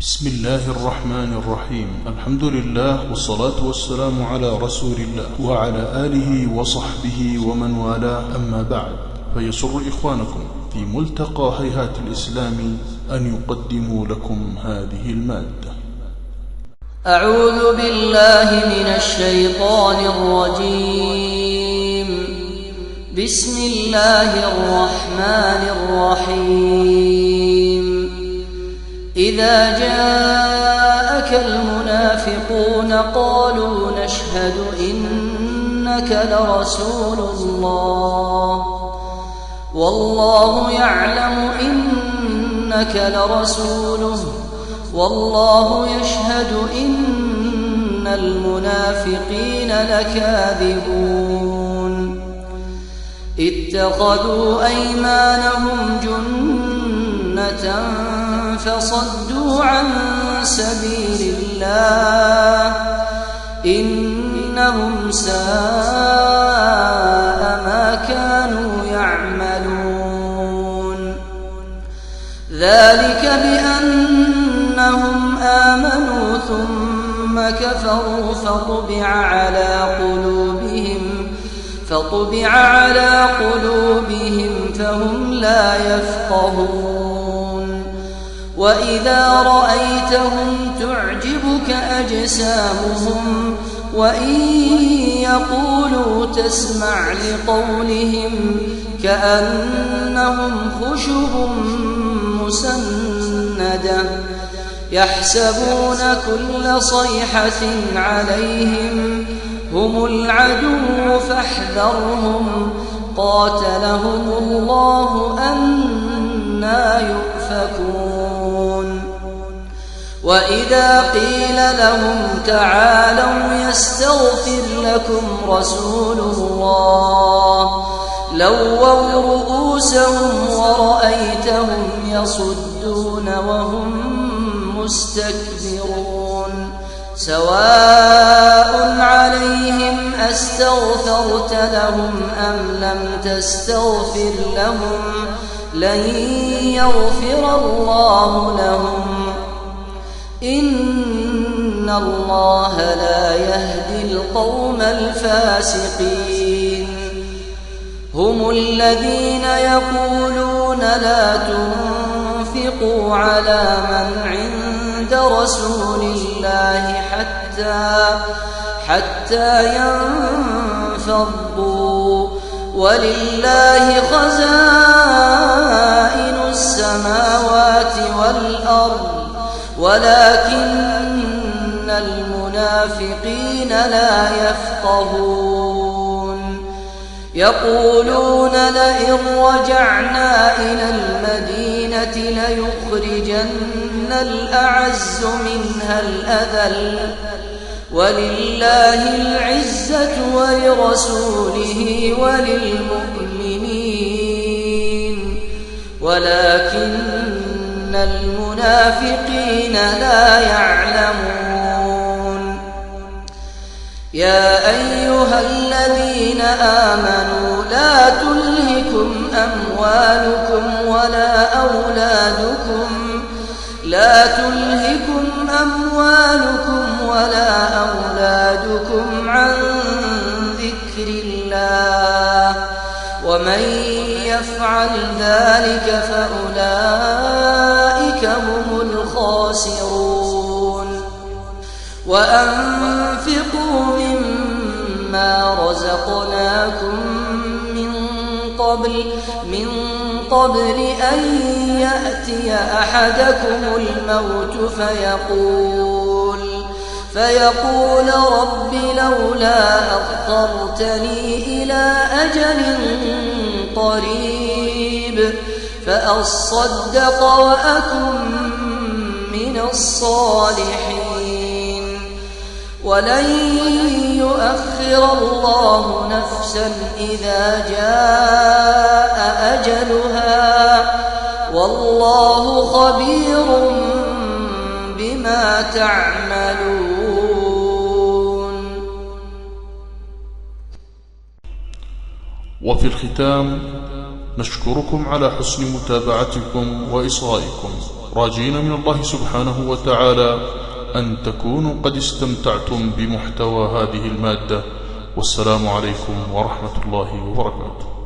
بسم الله الرحمن الرحيم. الحمد لله والصلاة والسلام على رسول الله وعلى آله وصحبه ومن والاه، أما بعد، فيسر إخوانكم في ملتقى هيهات الإسلام أن يقدموا لكم هذه المادة. أعوذ بالله من الشيطان الرجيم. بسم الله الرحمن الرحيم. إذا جاءك المنافقون قالوا نشهد إنك لرسول الله والله يعلم إنك لرسوله والله يشهد إن المنافقين لكاذبون. اتخذوا أيمانهم جنة فصدوا عن سبيل الله إنهم ساء ما كانوا يعملون. ذلك بأنهم آمنوا ثم كفروا فطبع على قلوبهم فهم لا يفقهون. وإذا رأيتهم تعجبك أجسامهم وإن يقولوا تسمع لقولهم كأنهم خشب مسندة يحسبون كل صيحة عليهم هم العدو فاحذرهم قاتلهم الله أنى يؤفكون. وإذا قيل لهم تعالوا يستغفر لكم رسول الله لووا رؤوسهم ورأيتهم يصدون وهم مستكبرون. سواء عليهم أستغفرت لهم أم لم تستغفر لهم لن يغفر الله لهم إن الله لا يهدي القوم الفاسقين. هم الذين يقولون لا تنفقوا على من عند رسول الله حتى ينفضوا ولله خزائن السماوات والأرض ولكن المنافقين لا يفقهون. يقولون لئن رجعنا إلى المدينة ليخرجن الأعز منها الأذل ولله العزة ولرسوله وللمؤمنين ولكن المنافقين لا يعلمون. يا أيها الذين آمنوا لا تلهكم أموالكم ولا أولادكم عن ذكر الله ومن يفعل ذلك فأولئك هم الخاسرون. وأنفقوا مما رزقناكم من قبل أن يأتي أحدكم الموت فيقول رب لولا أخرتني إلى أجل قريب فأصدق وأكن من الصالحين. ولن يؤخر الله نفسا إذا جاء أجلها والله خبير بما تعملون. وفي الختام نشكركم على حسن متابعتكم وإصغائكم. راجين من الله سبحانه وتعالى أن تكونوا قد استمتعتم بمحتوى هذه المادة. والسلام عليكم ورحمة الله وبركاته.